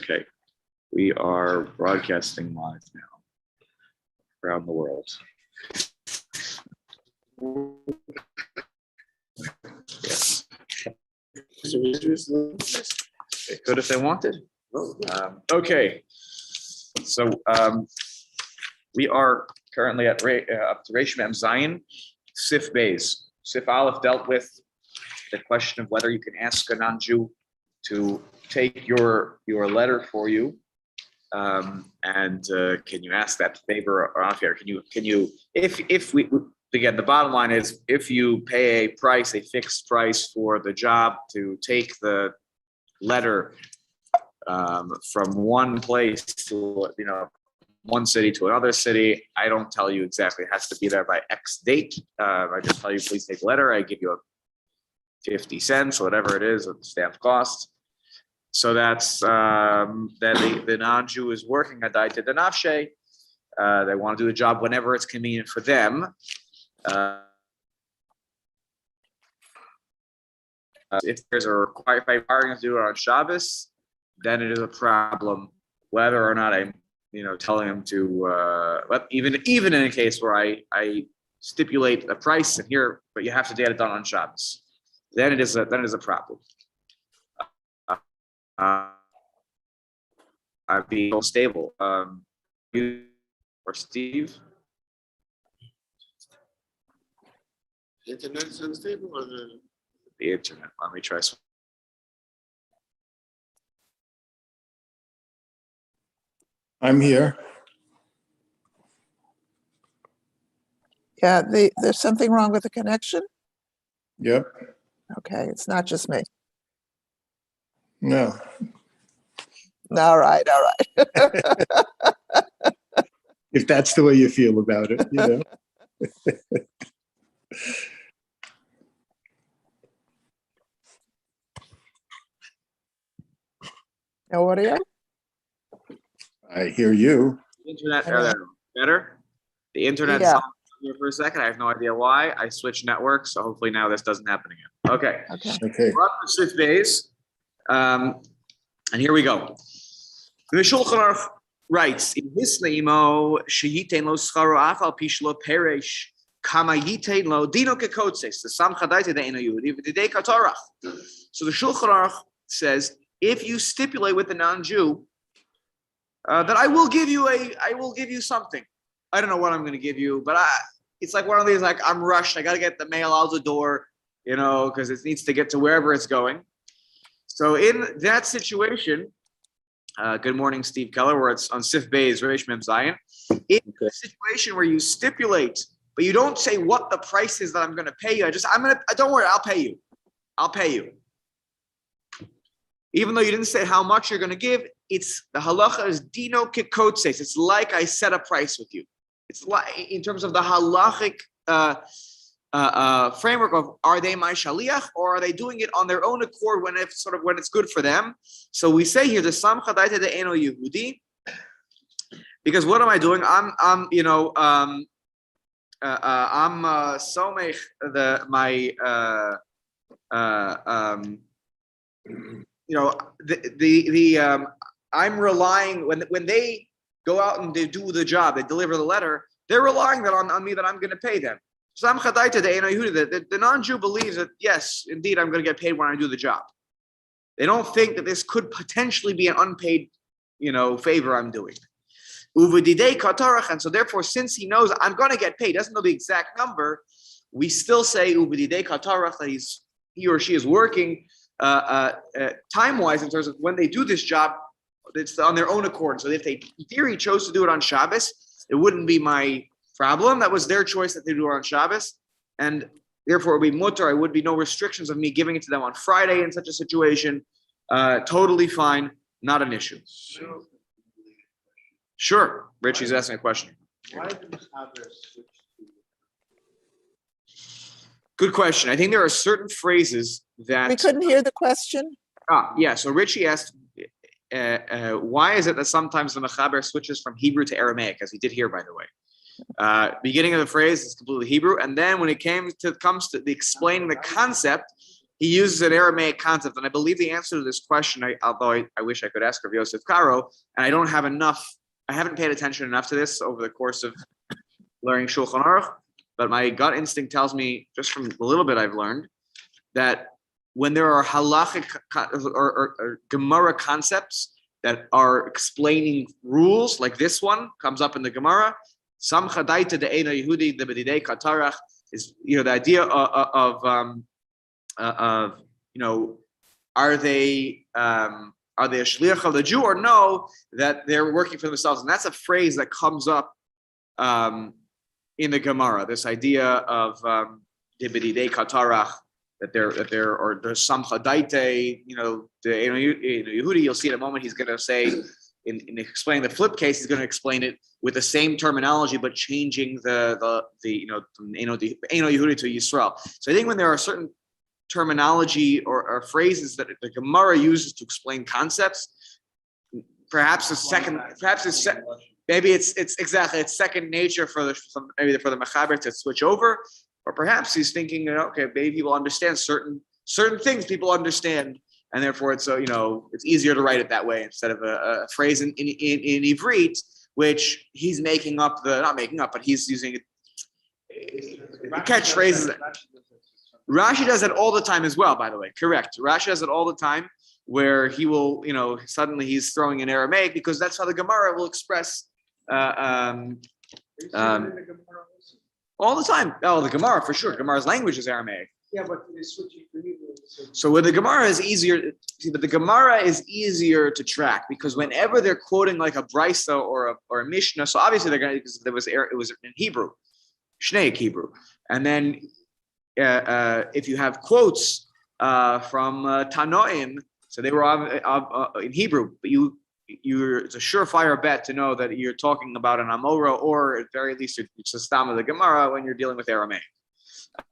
Okay, we are broadcasting live now around the world. Yes. They could if they wanted. Okay, so we are currently at up to Reish Mem Zayin, Sif Beis. Sif Aleph dealt with the question of whether you can ask a non-Jew to take your letter for you, and can you ask that favor or not? Can you if we again, the bottom line is if you pay a fixed price for the job to take the letter from one place to one city to another city, I don't tell you exactly it has to be there by X date. I just tell you, please take the letter. I give you 50 cents, whatever it is, the stamp cost. So that's that the non-Jew is working a daita de nafshe. They want to do the job whenever it's convenient for them. If there's a requirement to do it on Shabbos, then it is a problem. Whether or not I'm, telling them to, even in a case where I stipulate a price and here, but you have to get it done on Shabbos, then it is a problem. I'd be stable. You or Steve? The internet is unstable or the internet? Let me try. I'm here. Yeah, there's something wrong with the connection? Yep. Okay, it's not just me. No. All right. If that's the way you feel about it, No audio? I hear you. Internet better? The internet's Yeah. on here for a second. I have no idea why. I switched networks, so hopefully now this doesn't happen again. Okay. Okay. We're up for 6 days. And here we go. The Shulchan Aruch writes, in his leimo, sheyitain lo scharo afal pishlo peresh, kama yitain lo dino kekotses, the sam chadaita de eno yudi, v'didei katorach. So the Shulchan Aruch says, if you stipulate with the non-Jew that I will give you something. I don't know what I'm going to give you, but it's like one of these, like I'm rushed. I got to get the mail out the door, because it needs to get to wherever it's going. So in that situation, good morning, Steve Keller. We're on Sif Beis, Reish Mem Zayin. In a situation where you stipulate, but you don't say what the price is that I'm going to pay you. Don't worry, I'll pay you. Even though you didn't say how much you're going to give, it's the halacha is dino kekotses. It's like I set a price with you. It's like in terms of the halachic framework of are they my shaliach or are they doing it on their own accord when it's good for them? So we say here the sam chadaita de eno Yehudi, because what am I doing? I'm somech I'm relying when they go out and they do the job, they deliver the letter, they're relying on me that I'm going to pay them. Sam chadaita de eno Yehudi, the non-Jew believes that yes, indeed, I'm going to get paid when I do the job. They don't think that this could potentially be an unpaid, favor I'm doing. Uvudidei katarach, and so therefore, since he knows I'm going to get paid, doesn't know the exact number, we still say uvudidei katarach that he or she is working time-wise in terms of when they do this job, it's on their own accord. So if they, in theory, chose to do it on Shabbos, it wouldn't be my problem. That was their choice that they do it on Shabbos, and therefore it would be mutter. There would be no restrictions of me giving it to them on Friday in such a situation. Totally fine, not an issue. Sure, Richie's asking a question. why did this address switch to? Good question. I think there are certain phrases that We couldn't hear the question. Yeah. So Richie asked, why is it that sometimes the mechaber switches from Hebrew to Aramaic, as he did here, by the way? Beginning of the phrase is completely Hebrew, and then when it comes to explaining the concept, he uses an Aramaic concept, and I believe the answer to this question, although I wish I could ask Rav Yosef Karo, and I don't have enough, I haven't paid attention enough to this over the course of learning Shulchan Aruch, but my gut instinct tells me, just from the little bit I've learned, that when there are halachic or Gemara concepts that are explaining rules, like this one comes up in the Gemara, Sam Chadaita de Eino Yehudi de Bedidei Katarach, is the idea of are they a shliach of the Jew or no, that they're working for themselves, and that's a phrase that comes up in the Gemara. This idea of de Bedidei Katarach, that there or there's some chadaite, the Yehudi, you'll see in a moment, he's going to say, in explaining the flip case, he's going to explain it with the same terminology, but changing the from Eino Yehudi to Yisrael. So I think when there are certain terminology or phrases that the Gemara uses to explain concepts, maybe it's second nature for the Mechaber to switch over. Or perhaps he's thinking, okay, maybe people understand certain things people understand, and therefore it's it's easier to write it that way instead of a phrase in Ivrit, which he's not making up, but he's using catchphrases. Rashi does it all the time as well, by the way. Correct. Rashi does it all the time, where he will, suddenly he's throwing in Aramaic because that's how the Gemara will express. All the time. Oh, the Gemara for sure. Gemara's language is Aramaic. Yeah, but they're switching to Hebrew. So with the Gemara is easier. See, but the Gemara is easier to track because whenever they're quoting like a Brisa or a Mishnah, so obviously they're going to, because it was in Hebrew, Shneic Hebrew, and then if you have quotes from Tanoim, so they were in Hebrew, but it's a surefire bet to know that you're talking about an Amora, or at very least it's a stam of the Gemara when you're dealing with Aramaic.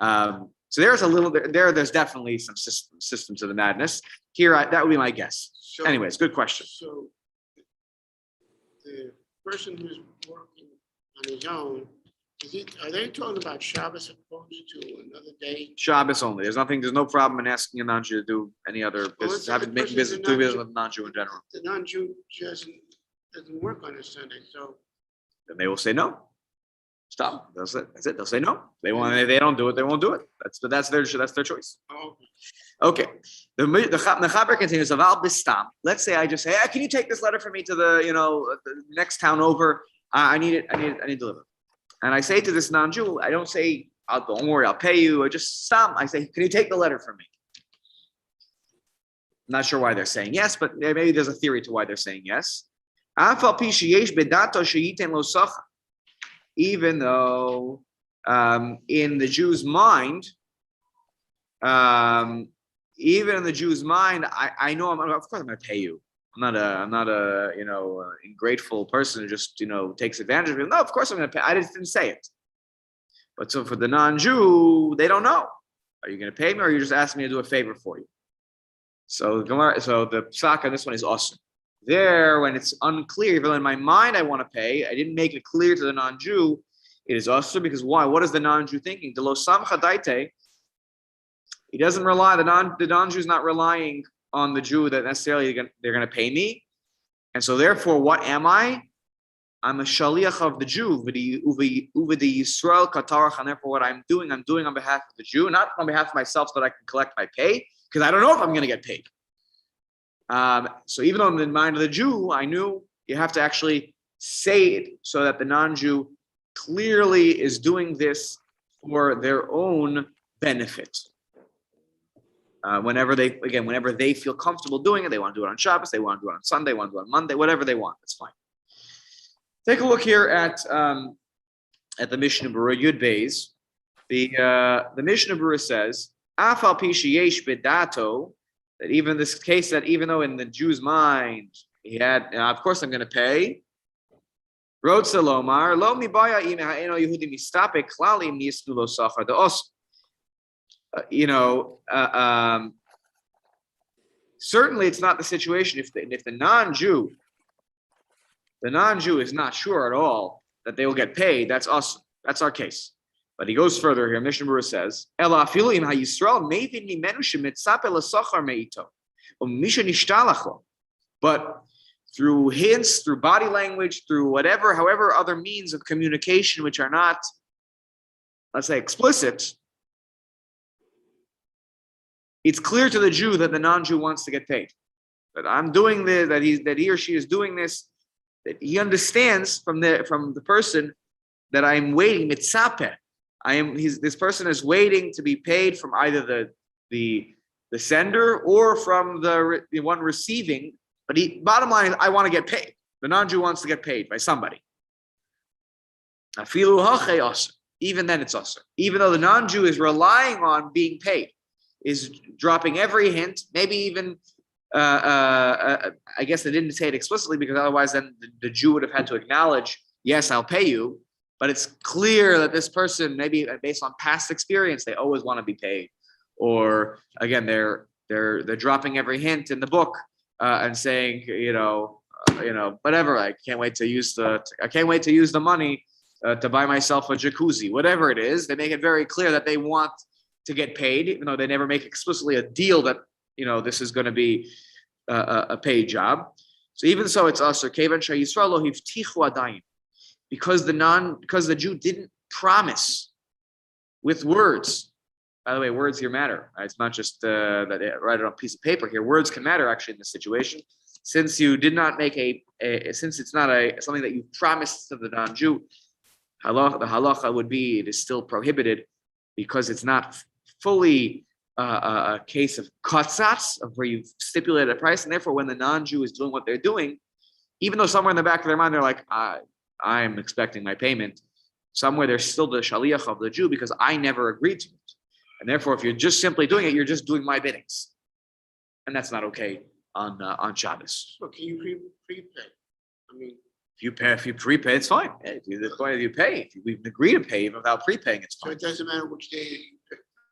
So there's definitely some system to the madness. Here, that would be my guess. So, Anyways, good question. So the person who's working on his own, are they talking about Shabbos opposed to another day? Shabbos only. There's no problem in asking a non-Jew to do any other business, making business, do business with non-Jew in general. The non-Jew doesn't work on a Sunday, so. Then they will say no. Stop. That's it. They'll say no. If they don't do it, they won't do it. That's their choice. Oh, Okay. The Chaber continues. Aval bistam. Let's say I just say, hey, can you take this letter for me to the next town over? I need it delivered. And I say to this non-Jew, I don't say, don't worry, I'll pay you. I just stop. I say, can you take the letter from me? I'm not sure why they're saying yes, but maybe there's a theory to why they're saying yes. Even though in the Jew's mind, I know of course I'm going to pay you. I'm not a ingrateful person who just takes advantage of it. No, of course I'm going to pay. I didn't say it. But so for the non-Jew, they don't know. Are you going to pay me, or are you just asking me to do a favor for you? So the psak on this one is awesome. There, when it's unclear, even in my mind I want to pay, I didn't make it clear to the non-Jew. It is awesome because why? What is the non-Jew thinking? The lo samcha daite. He doesn't rely. The non-Jew is not relying on the Jew that necessarily they're going to pay me, and so therefore, what am I? I'm a shaliach of the Jew. Uvedi Yisrael katarach, and therefore, what I'm doing on behalf of the Jew, not on behalf of myself, so that I can collect my pay, because I don't know if I'm going to get paid. So even though I'm in the mind of the Jew, I knew you have to actually say it so that the non-Jew clearly is doing this for their own benefit. Whenever they feel comfortable doing it, they want to do it on Shabbos, they want to do it on Sunday, they want to do it on Monday, whatever they want, that's fine. Take a look here at the Mishnah Berurah Yud Beis. The Mishnah Berurah says, Afal pi sheyesh bedato, that even this case, that even though in the Jew's mind he had, of course I'm going to pay. Rod Salomar, lo mi baya im ha'eno Yehudi mistapek klali im yisnu lo sachar de'os. Certainly it's not the situation if the non-Jew is not sure at all that they will get paid. That's us. That's our case. But he goes further here. Mishnah Berurah says, "Ela afilu im hayisrael mevin mimenu shemitzape l'sachar meito, u'misha nishtalacho." But through hints, through body language, through however other means of communication which are not, let's say, explicit, it's clear to the Jew that the non-Jew wants to get paid. That I'm doing this, that he or she is doing this, that he understands from the person that I'm waiting, mitzape. This person is waiting to be paid from either the sender or from the one receiving. But bottom line is, I want to get paid. The non-Jew wants to get paid by somebody. Even then, it's usher. Even though the non-Jew is relying on being paid, is dropping every hint, maybe even. I guess they didn't say it explicitly because otherwise, then the Jew would have had to acknowledge, "Yes, I'll pay you." But it's clear that this person, maybe based on past experience, they always want to be paid. Or again, they're dropping every hint in the book and saying, whatever. I can't wait to use the money to buy myself a jacuzzi. Whatever it is, they make it very clear that they want to get paid, even though they never make explicitly a deal that this is going to be a paid job. So even so, it's usher. Kevan sheyisrael lo hivtichu adayin. Because the Jew didn't promise with words. By the way, words here matter. It's not just that they write it on a piece of paper here. Words can matter actually in this situation. Since you did not make since it's not something that you promised to the non-Jew, the halacha would be it is still prohibited because it's not fully a case of katsats, of where you've stipulated a price, and therefore when the non-Jew is doing what they're doing, even though somewhere in the back of their mind they're like, I'm expecting my payment, somewhere there's still the shaliach of the Jew because I never agreed to it. And therefore, if you're just simply doing it, you're just doing my biddings. And that's not okay on Shabbos. So can you prepay? I mean, If you prepay, it's fine. If you pay, if we agree to pay even without prepaying, it's so fine. it doesn't matter which day you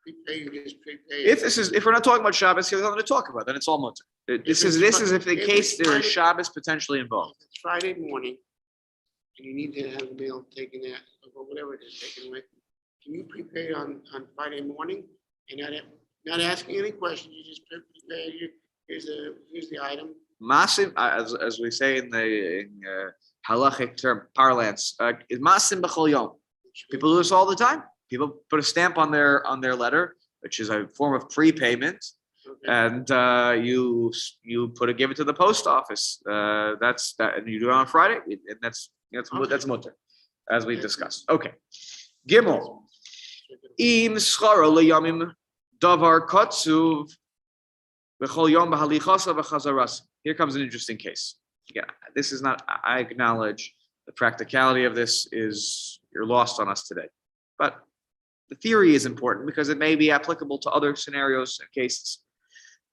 prepay, you just prepay. If we're not talking about Shabbos, here's nothing to talk about, then it's all mutter. This is if the case there is Shabbos potentially involved. It's Friday morning, and you need to have the mail taken out, or whatever it is, taken away. Can you prepay on Friday morning and not asking any questions? You just prepay. Here's the item. Masim, as we say in halachic term parlance, is masim b'chol yom. People do this all the time. People put a stamp on their letter, which is a form of prepayment, Okay. and you give it to the post office. That's that, and you do it on Friday, and that's mutter, as we discussed. Okay, Gimel. Im scharo leyamim davar kotzuv v'chol yom b'halichasa v'chazaras. Here comes an interesting case. Yeah, this is not. I acknowledge the practicality of this is you're lost on us today, but the theory is important because it may be applicable to other scenarios and cases.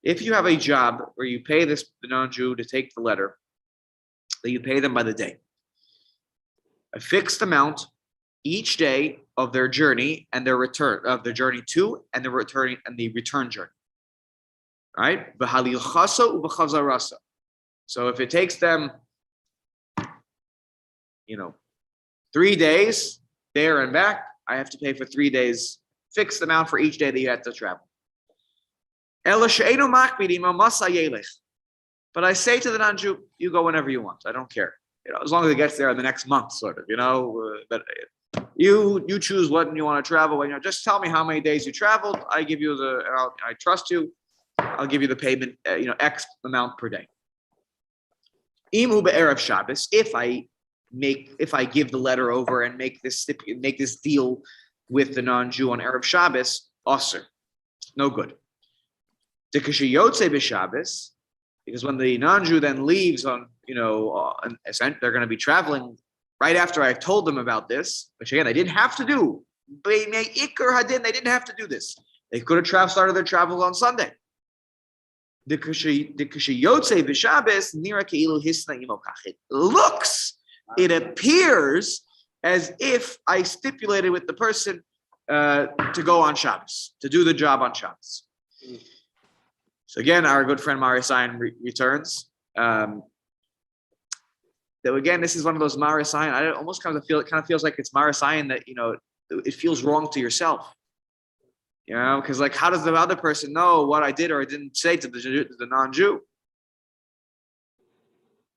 If you have a job where you pay the non-Jew to take the letter, that you pay them by the day, a fixed amount each day of their journey and their return, of their journey to and the return journey. Right? So if it takes them, 3 days there and back, I have to pay for 3 days, fixed amount for each day that you have to travel. But I say to the non-Jew, you go whenever you want. I don't care. As long as it gets there in the next month, sort of, but you choose when you want to travel. Just tell me how many days you traveled. I give you I trust you. I'll give you the payment, X amount per day. Imu be'erev Shabbos, if I give the letter over and make this deal with the non-Jew on Erev Shabbos, aser, no good. Dekashiyotze b'Shabbos, because when the non-Jew then leaves on, they're going to be traveling right after I told them about this, which again, they didn't have to do. They didn't have to do this. They could have started their travels on Sunday. It appears as if I stipulated with the person to go on Shabbos, to do the job on Shabbos. So again, our good friend Mari Sayan returns. Though again, this is one of those Mari Sayan. It kind of feels like it's Mari Sayan that it feels wrong to yourself. You know, because like, how does the other person know what I did or I didn't say to the non-Jew?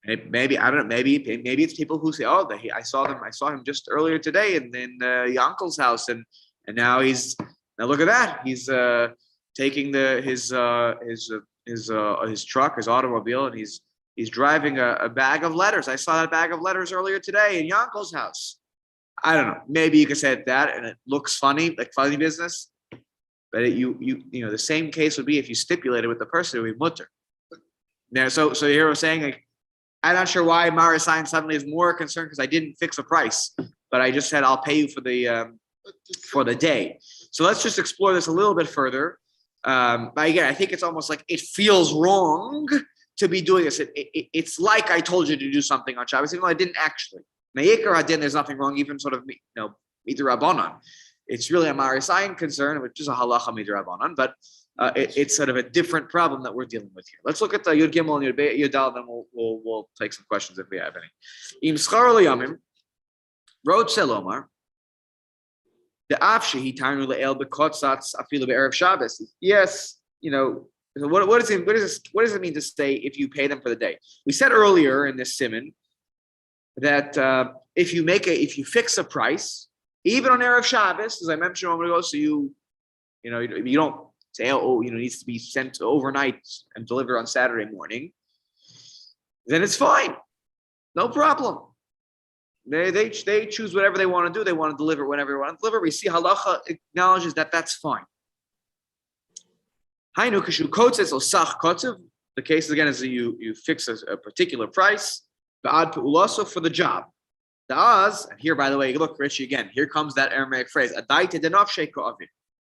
Maybe I don't know. Maybe it's people who say, "Oh, I saw him just earlier today in your uncle's house, and now look at that. He's taking his truck, his automobile, and he's driving a bag of letters. I saw that bag of letters earlier today in your uncle's house. I don't know. Maybe you could say that, and it looks funny, like funny business. But you know, the same case would be if you stipulated with the person who would be mutter. Now, so you hear what I'm saying? Like, I'm not sure why Marisayan suddenly is more concerned because I didn't fix a price, but I just said I'll pay you for the day. So let's just explore this a little bit further. But again, I think it's almost like it feels wrong to be doing this. It's like I told you to do something on Shabbos, even though I didn't actually. Me'ikar hadin, there's nothing wrong, even sort of midrabanan. It's really a Marisayan concern, which is a halacha midrabanan, but it's sort of a different problem that we're dealing with here. Let's look at the Yud Gimel and Yud Dal, then we'll take some questions if we have any. Im schar liyamim, Rod Selomar, the afshehi tarnu le'el bekotzatz afilu be'erev Shabbos. Yes, you know, what does it mean to say if you pay them for the day? We said earlier in this siman that if you fix a price, even on erev Shabbos, as I mentioned a moment ago, so you don't say, it needs to be sent overnight and delivered on Saturday morning, then it's fine. No problem. They choose whatever they want to do. They want to deliver whenever they want to deliver. We see halacha acknowledges that that's fine. The case again is that you fix a particular price, also for the job. The az, and here by the way, look, Richie, again, here comes that Aramaic phrase,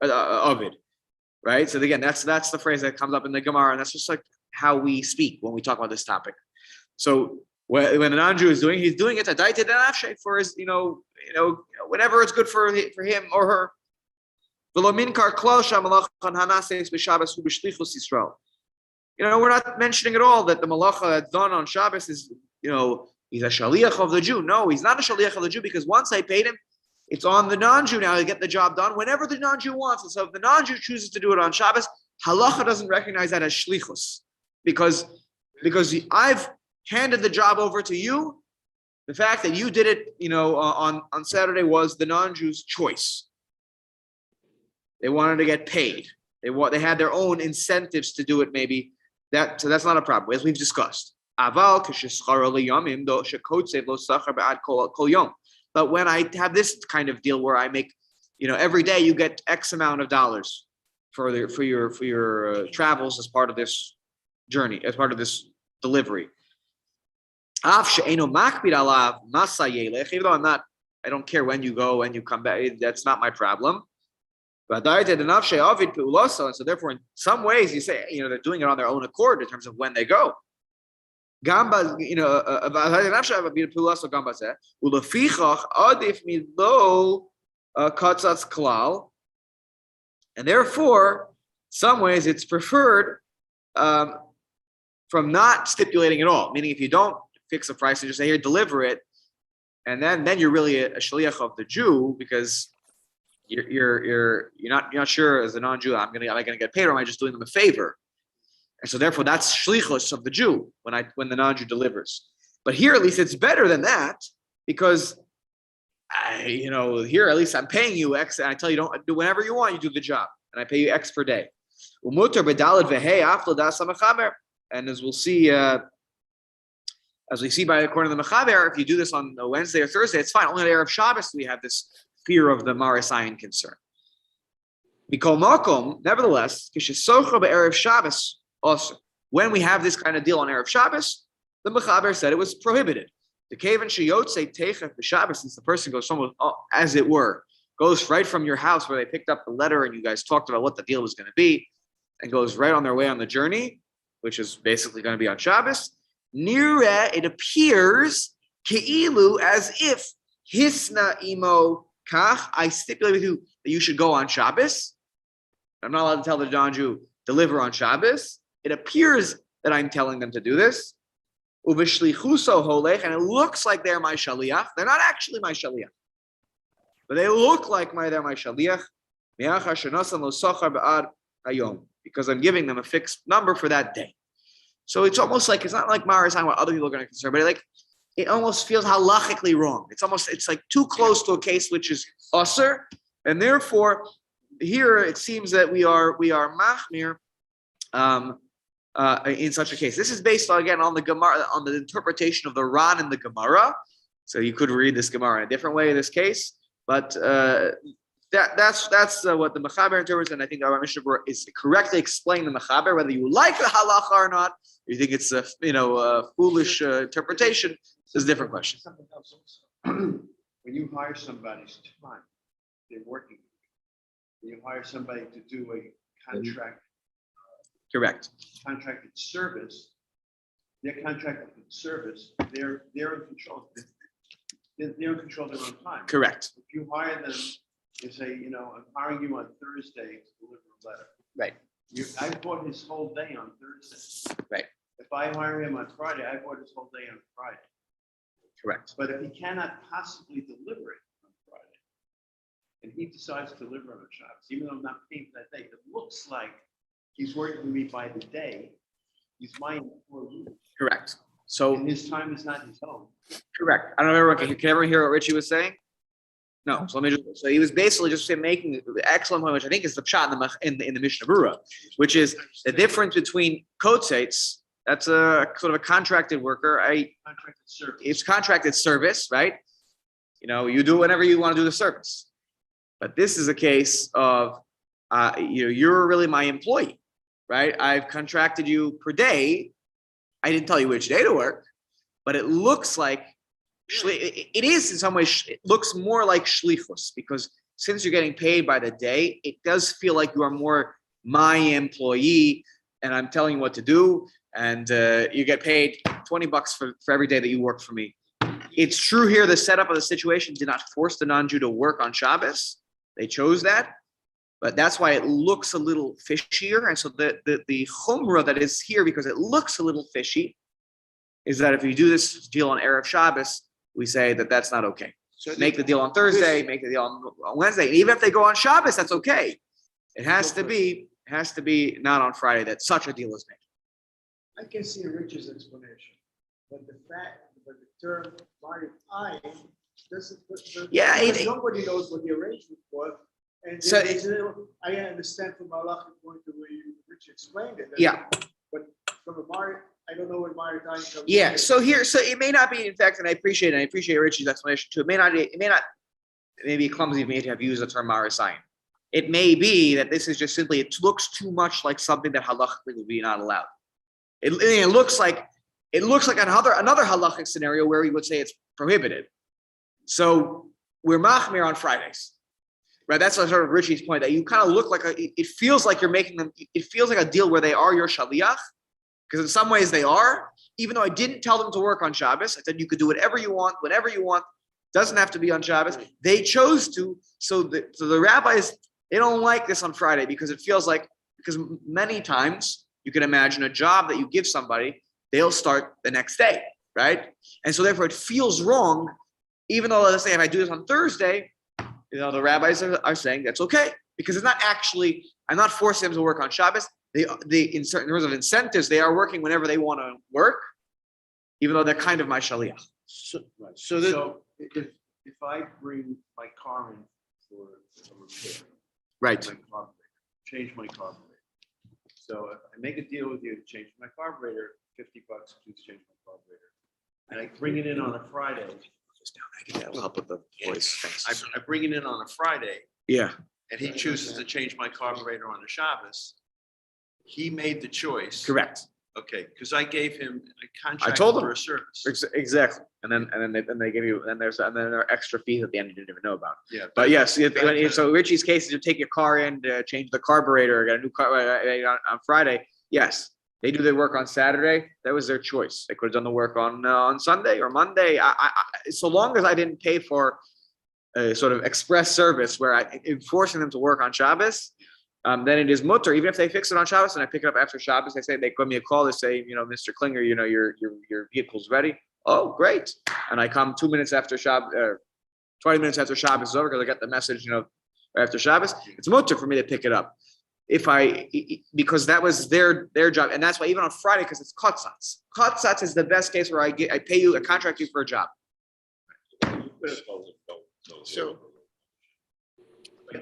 Ovid. Right? So again, that's the phrase that comes up in the Gemara, and that's just like how we speak when we talk about this topic. So when a non-Jew is doing, he's doing it for his, whatever it's good for him or her. We're not mentioning at all that the malacha that's done on Shabbos is, he's a shaliach of the Jew. No, he's not a shaliach of the Jew because once I paid him, it's on the non-Jew now to get the job done whenever the non-Jew wants. And so if the non-Jew chooses to do it on Shabbos, halacha doesn't recognize that as shlichus because I've handed the job over to you. The fact that you did it, on Saturday was the non-Jew's choice. They wanted to get paid. They had their own incentives to do it. Maybe so that's not a problem, as we've discussed. But when I have this kind of deal where I make, every day you get X amount of dollars for your travels as part of this journey, as part of this delivery. Even though I don't care when you go, when you come back, that's not my problem. And so therefore, in some ways, you say, they're doing it on their own accord in terms of when they go. And therefore, some ways it's preferred from not stipulating at all. Meaning, if you don't fix a price and just say, "Here, deliver it," and then you're really a shaliach of the Jew because you're not sure as a non-Jew, am I gonna get paid or am I just doing them a favor? And so therefore that's shlichus of the Jew when the non-Jew delivers. But here at least it's better than that because here at least I'm paying you X and I tell you don't do whenever you want, you do the job. And I pay you X per day. And as we see by according to the Mechaber, if you do this on a Wednesday or Thursday, it's fine. Only on Erev Shabbos we have this fear of the Marisayan concern. Nevertheless, Erev Shabbos also. When we have this kind of deal on Erev Shabbos, the Mechaber said it was prohibited. The Kavan Sheyotze Techef B'Shabbos, since the person goes from, as it were, goes right from your house where they picked up the letter and you guys talked about what the deal was going to be, and goes right on their way on the journey, which is basically going to be on Shabbos. Nira, it appears Keilu as if Hisna Imo Kach, I stipulate with you that you should go on Shabbos. I'm not allowed to tell the non-Jew deliver on Shabbos. It appears that I'm telling them to do this. Uvishlichuso holech, and it looks like they're my shaliach. They're not actually my shaliach. but they look like my shaliach. Because I'm giving them a fixed number for that day. So it's almost like, it's not like Mara is talking about other people are going to concern, but it almost feels halachically wrong. It's like too close to a case which is usher, and therefore here it seems that we are machmir in such a case. This is based on, again, on the Gemara, on the interpretation of the Ran in the Gemara. So you could read this Gemara in a different way in this case, but that's what the Mechaber interprets, and I think our Mishnah is correctly explaining the Mechaber. Whether you like the halacha or not, you think it's a foolish interpretation, is a different question. Something else also. When you hire somebody's time, they're working. When you hire somebody to do a Correct. contracted service, they're contracted with service, they're in control. They're in control of their own time. Correct. If you hire them, you say, I'm hiring you on Thursday to deliver a letter. Right. I bought his whole day on Thursday. Right. If I hire him on Friday, I bought his whole day on Friday. Correct. But if he cannot possibly deliver it on Friday, and he decides to deliver on Shabbos, even though I'm not paying for that day, it looks like he's working with me by the day. He's my employee, Correct. So and his time is not his own. correct. I don't know if everyone can everyone hear what Richie was saying? No. So let me so he was basically just making the excellent point, which I think is the pshat in the Mishnah Berurah, which is the difference between kotzeitz. That's a sort of a contracted worker. Contracted service. It's contracted service, right? You do whenever you want to do the service. But this is a case of, you're really my employee, right? I've contracted you per day. I didn't tell you which day to work, but it looks like, it is in some ways, it looks more like shlichus, because since you're getting paid by the day, it does feel like you are more my employee, and I'm telling you what to do. And you get paid $20 for every day that you work for me. It's true here, the setup of the situation did not force the non-Jew to work on Shabbos. They chose that, but that's why it looks a little fishier. And so the chumrah that is here, because it looks a little fishy, is that if you do this deal on Erev Shabbos, we say that that's not okay. So make the deal on Thursday, make the deal on Wednesday. And even if they go on Shabbos, that's okay. It has to be not on Friday that such a deal is made. I can see Rich's explanation, but the term "married I" doesn't. Nobody knows what the arrangement was, and so I understand from halachic point the way Rich explained it. Yeah, but from a married, I don't know what married I comes. Yeah, so it may not be. In fact, and I appreciate Rich's explanation too. It may not. Maybe clumsy of me to have used the term "marisayin." It may be that this is just simply. It looks too much like something that halachically would be not allowed. It looks like another halachic scenario where we would say it's prohibited. So we're machmir on Fridays, right? That's sort of Richie's point, that you kind of look like it feels like you're making them. It feels like a deal where they are your shaliach, because in some ways they are. Even though I didn't tell them to work on Shabbos, I said you could do whatever you want, whenever you want. Doesn't have to be on Shabbos. They chose to. So the rabbis, they don't like this on Friday because many times. You can imagine a job that you give somebody, they'll start the next day, right? And so therefore it feels wrong, even though, let's say if I do this on Thursday, the rabbis are saying that's okay, because it's not actually, I'm not forcing them to work on Shabbos. They in certain terms of incentives, they are working whenever they want to work, even though they're kind of my shaliach. So if I bring my car in for a repair, Right. Change my carburetor. So if I make a deal with you to change my carburetor, $50 to change my carburetor, and I bring it in on a Friday. That'll help with the voice. Thanks. I bring it in on a Friday, Yeah. and he chooses to change my carburetor on a Shabbos. He made the choice. Correct. Okay, because I gave him a contract told him. for a service. Exactly. And then they give you, and there are extra fees at the end you didn't even know about. Yeah. But yes, so Richie's case is you take your car in to change the carburetor, get a new car on Friday. Yes, they do their work on Saturday. That was their choice. They could have done the work on Sunday or Monday. So long as I didn't pay for a sort of express service where I'm forcing them to work on Shabbos, then it is mutter. Even if they fix it on Shabbos and I pick it up after Shabbos, they give me a call. They say, Mr. Klinger, your vehicle's ready. Oh, great! And I come 2 minutes after Shabbos, 20 minutes after Shabbos is over, because I got the message, right after Shabbos, it's mutter for me to pick it up. Because that was their job. And that's why even on Friday, because it's kotzatz. Kotzatz is the best case where I pay you, I contract you for a job. So.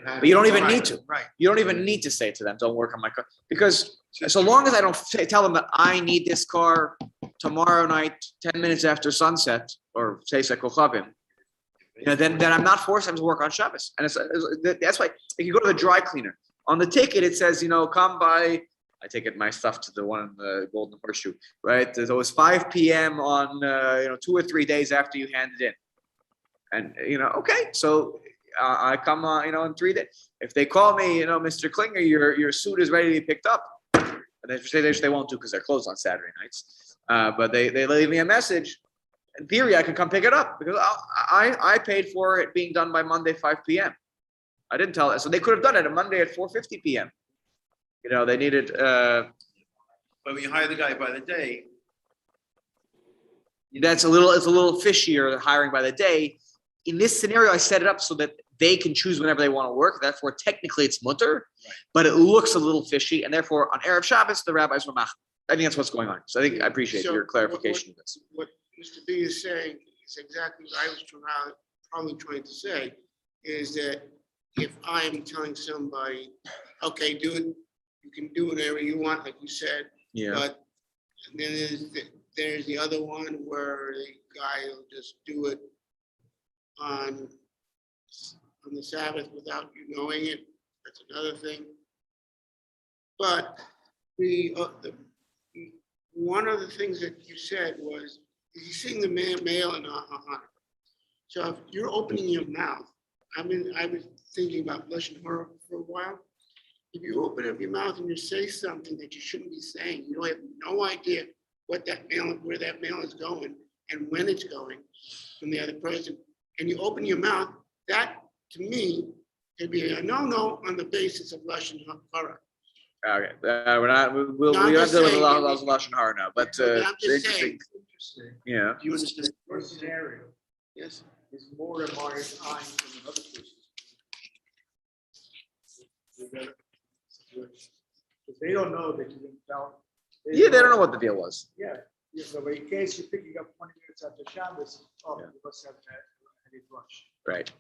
But you don't even need to. Right. You don't even need to say to them, don't work on my car. Because so long as I don't tell them that I need this car tomorrow night, 10 minutes after sunset, or say Kochavim, then I'm not forced them to work on Shabbos. And that's why if you go to the dry cleaner, on the ticket it says, come by. I take it my stuff to the one in the Golden Horseshoe, right? So it was 5 p.m. on 2 or 3 days after you hand it in. And okay, so I come in 3 days. If they call me, Mr. Klinger, your suit is ready to be picked up. And they won't do because they're closed on Saturday nights. But they leave me a message. In theory, I can come pick it up because I paid for it being done by Monday 5 p.m. I didn't tell it, so they could have done it on Monday at 4:50 p.m. They needed. But when you hire the guy by the day, It's a little fishier than hiring by the day. In this scenario, I set it up so that they can choose whenever they want to work. Therefore, technically, it's mutter, but it looks a little fishy, and therefore, on Erev Shabbos, the rabbis were mach. I think that's what's going on. So I appreciate your clarification of this. What Mr. B is saying is exactly what I was probably trying to say, is that if I'm telling somebody, okay, do it, you can do whatever you want, like you said, Yeah. but then there's the other one where the guy will just do it on the Sabbath without you knowing it. That's another thing. But one of the things that you said was, you sing the mail in honor. So if you're opening your mouth, I was thinking about Lashon Hara for a while. If you open up your mouth and you say something that you shouldn't be saying, you have no idea where that mail is going and when it's going from the other person, and you open your mouth, that to me could be a no on the basis of Lashon Hara. Okay, we're not. We'll No, I'm deal just with a saying, lot of Lashon Hara now, but I'm just interesting. saying. Yeah. Do you understand? first scenario Yes. is more of my time than another person. Because they don't know that you didn't tell. Yeah, they don't know what the deal was. Yeah, so in case you're picking up 20 minutes after Shabbos, you must have had a lunch. Right.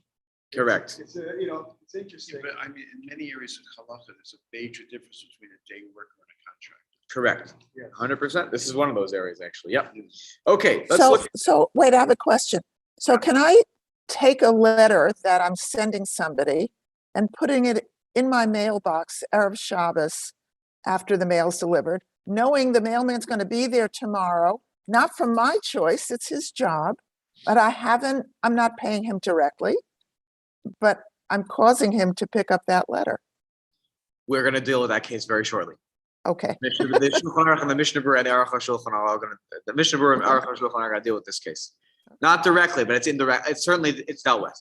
Correct. It's it's interesting. But I mean, in many areas of halacha, there's a major difference between a day worker and a contract. Correct. Yeah. 100%. This is one of those areas, actually. Yep. Okay. Let's So, look. so wait, I have a question. So can I take a letter that I'm sending somebody and putting it in my mailbox Erev Shabbos after the mail's delivered, knowing the mailman's going to be there tomorrow, not from my choice, it's his job, but I'm not paying him directly, but I'm causing him to pick up that letter. We're going to deal with that case very shortly. Okay. The Shulchan Aruch and the Mishnah Berurah and the Aruch HaShulchan Aruch are going to. The Mishnah Berurah and Aruch HaShulchan are going to deal with this case, not directly, but it's indirect. It's dealt with.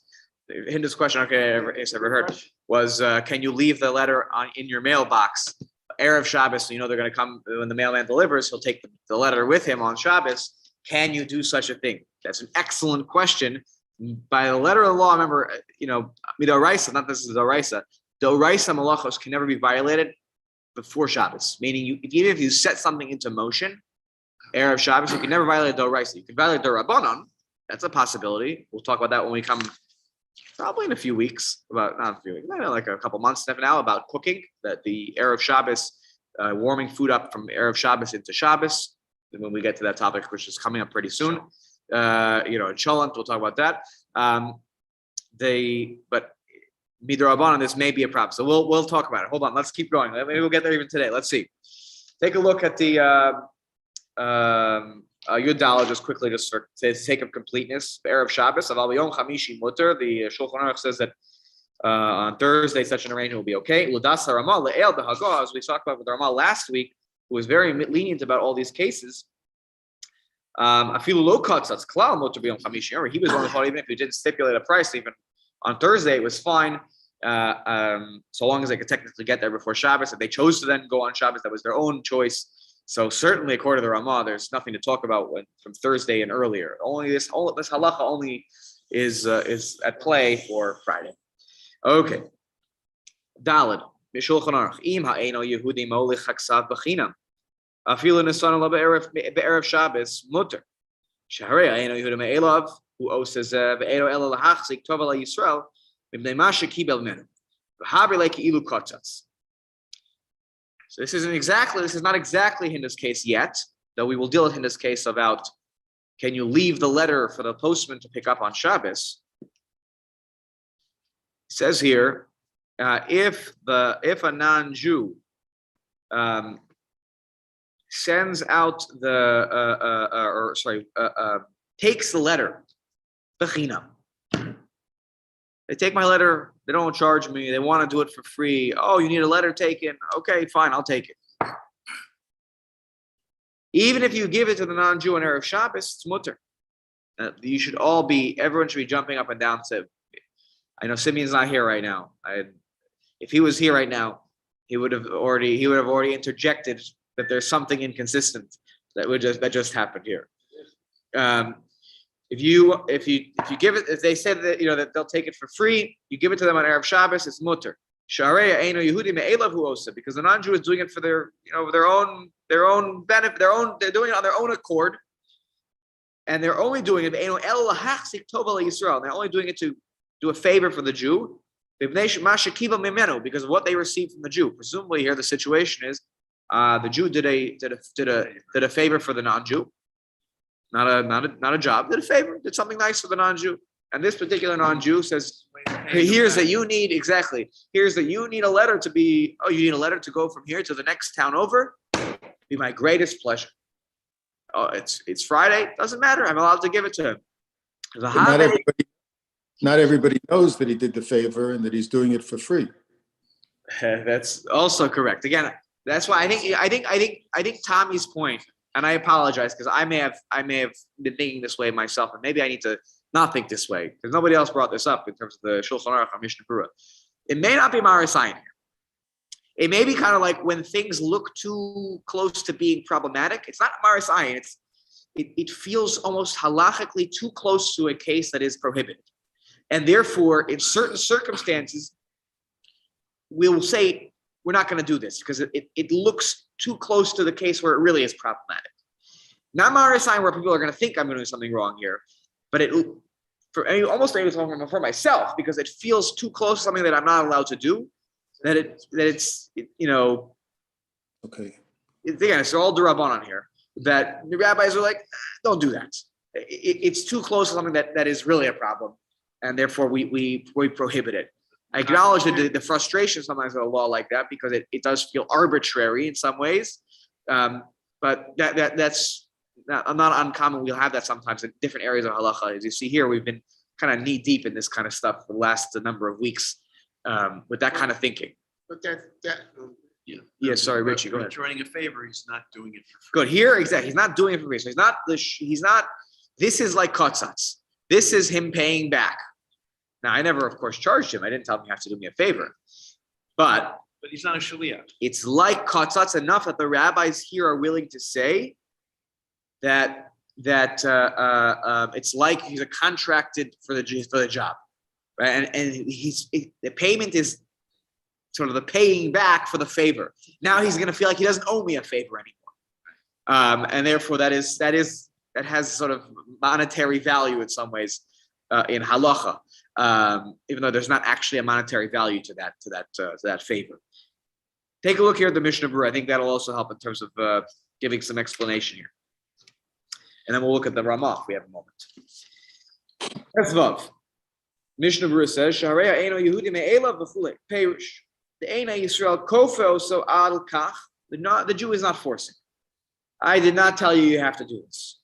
Hindu's question, okay, I ever heard, was can you leave the letter in your mailbox Erev Shabbos? So they're going to come when the mailman delivers. He'll take the letter with him on Shabbos. Can you do such a thing? That's an excellent question. By the letter of the law, remember, midoraisa, not this is doraisa. Doraisa malachos can never be violated before Shabbos. Meaning, even if you set something into motion, Erev Shabbos, you can never violate doraisa. You can violate dorabanan. That's a possibility. We'll talk about that when we come. Probably in a few weeks, maybe like a couple months now, about cooking, that the Erev Shabbos, warming food up from Erev Shabbos into Shabbos. And when we get to that topic, which is coming up pretty soon, in Cholent, we'll talk about that. But midrabanan, this may be a problem. So we'll talk about it. Hold on, let's keep going. Maybe we'll get there even today. Let's see. Take a look at the Yudala just quickly, just for the sake of completeness. Erev Shabbos, Aval Yom Chamishi Mutter. The Shulchan Aruch says that on Thursday such an arrangement will be okay. Ludas Ramah le'el b'hagah, as we talked about with Ramah last week, who was very lenient about all these cases. Afilu lo katzatz klal mutter b'yom chamishi. Remember, he was one who thought even if you didn't stipulate a price, even on Thursday, it was fine. So long as they could technically get there before Shabbos. If they chose to then go on Shabbos, that was their own choice. So certainly, according to the Ramah, there's nothing to talk about from Thursday and earlier. Only this halacha only is at play for Friday. Okay. Daled. B'Shulchan Aruch. Im ha'eno Yehudi molich haksav b'chinam. Afilu nesan lo be'erev Shabbos mutter. Shaharei ha'eno Yehudi me'elav hu oses be'ero ela lahachzik tov ala Yisrael b'bnei masha kibel menu. V'habri le'ki ilu kotzatz. So this is not exactly Hinda's case yet, though we will deal with Hinda's case about can you leave the letter for the postman to pick up on Shabbos? It says here, if a non-Jew sends out takes the letter, bechinam. They take my letter, they don't charge me, they want to do it for free. Oh, you need a letter taken? Okay, fine, I'll take it. Even if you give it to the non-Jew on Erev Shabbos, it's mutter. Everyone should be jumping up and down. I know Simeon's not here right now. If he was here right now, he would have already interjected that there's something inconsistent that just happened here. If you give it, if they said that that they'll take it for free, you give it to them on Erev Shabbos, it's mutter. Because the non-Jew is doing it for their own benefit, they're doing it on their own accord, and they're only doing it. They're only doing it to do a favor for the Jew, because of what they received from the Jew. Presumably, here the situation is the Jew did a favor for the non-Jew, not a job, did a favor, did something nice for the non-Jew. And this particular non-Jew says, here's that you need a letter to be, you need a letter to go from here to the next town over? Be my greatest pleasure. Oh, it's Friday, doesn't matter. I'm allowed to give it to him. Not everybody knows that he did the favor and that he's doing it for free. That's also correct. Again, that's why I think Tommy's point, and I apologize because I may have been thinking this way myself, and maybe I need to not think this way because nobody else brought this up in terms of the Shulchan Aruch or Mishnah Berurah. It may not be Marasayin here. It may be kind of like when things look too close to being problematic. It's not Marasayin. It feels almost halachically too close to a case that is prohibited, and therefore, in certain circumstances, we will say we're not going to do this because it looks too close to the case where it really is problematic. Not Marasayin where people are going to think I'm going to do something wrong here. But almost maybe it's for myself because it feels too close to something that I'm not allowed to do. Okay. It's all D'Rabbanan here. That the rabbis are like, don't do that. It's too close to something that is really a problem, and therefore we prohibit it. I acknowledge the frustration sometimes of a law like that because it does feel arbitrary in some ways, but that's. Not uncommon. We'll have that sometimes in different areas of halacha. As you see here, we've been kind of knee deep in this kind of stuff for the last number of weeks with that kind of thinking. But Yeah, sorry, Richie, go ahead. Returning a favor, he's not doing it for free. Good. Here, exactly. He's not doing it for free. So he's not, this is like kotzatz. This is him paying back. Now, I never, of course, charged him. I didn't tell him you have to do me a favor. But he's not a shaliach. It's like kotzatz enough that the rabbis here are willing to say that it's like he's a contracted for the job, right? And the payment is sort of the paying back for the favor. Now he's going to feel like he doesn't owe me a favor anymore, and therefore that has sort of monetary value in some ways in halacha, even though there's not actually a monetary value to that favor. Take a look here at the Mishnah Berurah. I think that'll also help in terms of giving some explanation here. And then we'll look at the Ramah if we have a moment. Esvav. Mishnah Berurah says, Shareya Eino Yehudi Me'elav v'chulei. Perish. The Eina Yisrael Kofeo so Adl Kach. The Jew is not forcing. I did not tell you have to do this.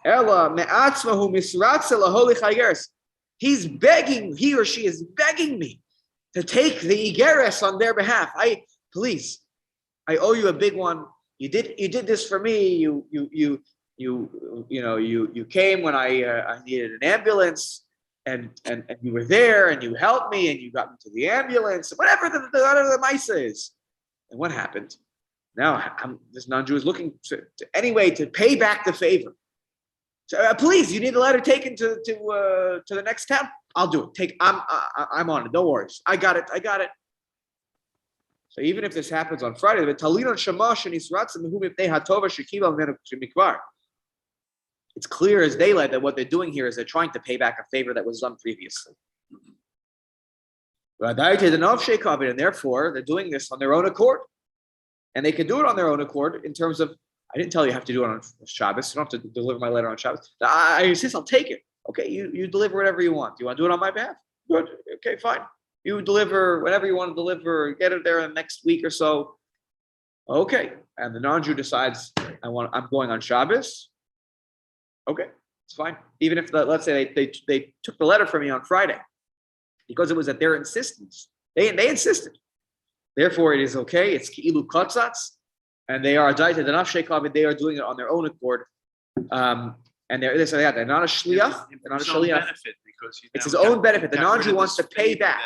Ella Me'atzmahu Misratze Laholi Chayeres. He or she is begging me to take the Igeres on their behalf. Please, I owe you a big one. You did this for me. You came when I needed an ambulance, and you were there, and you helped me, and you got me to the ambulance, whatever the Maisa is. And what happened? Now this non-Jew is looking to pay back the favor. So, please, you need the letter taken to the next town? I'll do it. I'm on it. No worries. I got it. So even if this happens on Friday, the Talino Shamash and Isratzim whom if they hatova shekiva mikvar. It's clear as daylight that what they're doing here is they're trying to pay back a favor that was done previously. And therefore, they're doing this on their own accord. And they can do it on their own accord in terms of, I didn't tell you have to do it on Shabbos. You don't have to deliver my letter on Shabbos. I insist, I'll take it. Okay, you deliver whatever you want. Do you want to do it on my behalf? Good. Okay, fine. You deliver whatever you want to deliver, get it there in the next week or so. Okay. And the non-Jew decides, I'm going on Shabbos. Okay, it's fine. Even if let's say they took the letter from me on Friday, because it was at their insistence. They insisted. Therefore, it is okay. It's ki'ilu kotzatz, and they are daita denaf sheikavit. They are doing it on their own accord, and they're not a shliach. They're not a shliach. It's his own benefit. The non-Jew wants to pay back.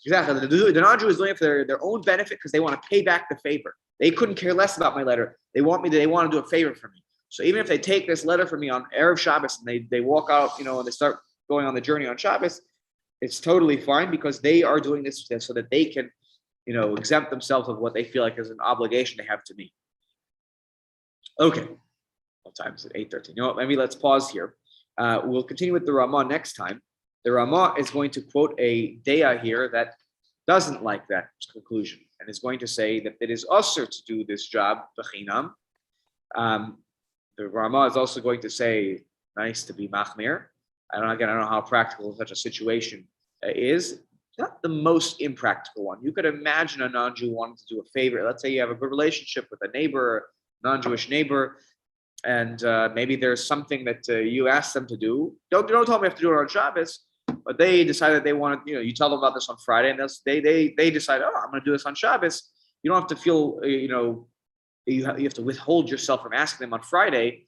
Exactly. The non-Jew is doing it for their own benefit because they want to pay back the favor. They couldn't care less about my letter. They want to do a favor for me. So even if they take this letter from me on Erev Shabbos and they walk out, and they start going on the journey on Shabbos, it's totally fine because they are doing this so that they can, exempt themselves of what they feel like is an obligation they have to me. Okay. What time is it? 8:13. Maybe let's pause here. We'll continue with the Ramah next time. The Ramah is going to quote a daya here that doesn't like that conclusion and is going to say that it is usher to do this job, b'chinam. The Ramah is also going to say, nice to be machmir. I don't know how practical such a situation is. Not the most impractical one. You could imagine a non-Jew wanting to do a favor. Let's say you have a good relationship with a neighbor, non-Jewish neighbor, and maybe there's something that you ask them to do. Don't tell them you have to do it on Shabbos, but they decided they want to, you tell them about this on Friday, and they decide, I'm going to do this on Shabbos. You don't have to feel, you have to withhold yourself from asking them on Friday,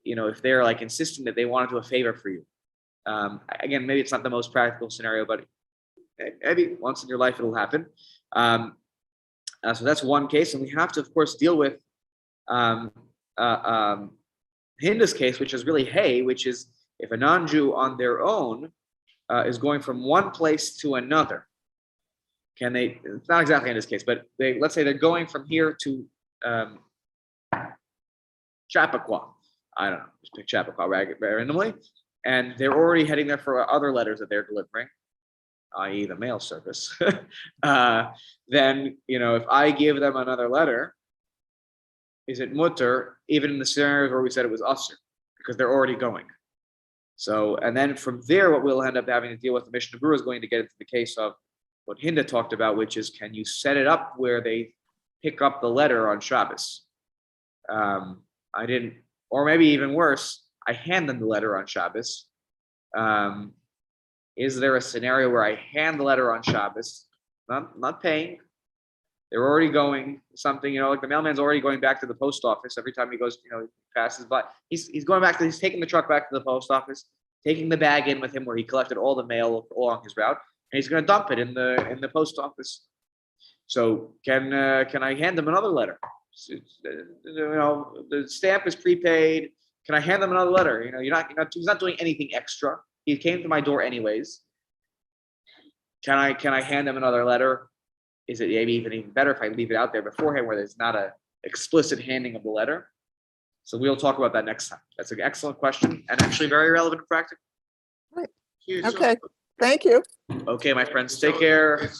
if they're like insisting that they want to do a favor for you. Again, maybe it's not the most practical scenario, but maybe once in your life it'll happen. So that's one case, and we have to, of course, deal with Hinda's case, which is really which is if a non-Jew on their own is going from one place to another. Can they? It's not exactly in this case, but let's say they're going from here to Chappaqua. I don't know, just pick Chappaqua randomly, and they're already heading there for other letters that they're delivering, i.e. the mail service. Then, if I give them another letter, is it mutter, even in the scenarios where we said it was usher, because they're already going. So, and then from there, what we'll end up having to deal with, the Mishnah Berurah is going to get into the case of what Hinda talked about, which is, can you set it up where they pick up the letter on Shabbos? I didn't, or maybe even worse, I hand them the letter on Shabbos. Is there a scenario where I hand the letter on Shabbos, not paying? They're already going something, like the mailman's already going back to the post office every time he goes, he passes by. He's going back he's taking the truck back to the post office, taking the bag in with him where he collected all the mail along his route, and he's going to dump it in the post office. So can I hand him another letter? The stamp is prepaid. Can I hand them another letter? He's not doing anything extra. He came to my door anyways. Can I hand him another letter? Is it maybe even better if I leave it out there beforehand where there's not an explicit handing of the letter? So we'll talk about that next time. That's an excellent question and actually very relevant and practical. Okay, thank you. Okay, my friends, take care.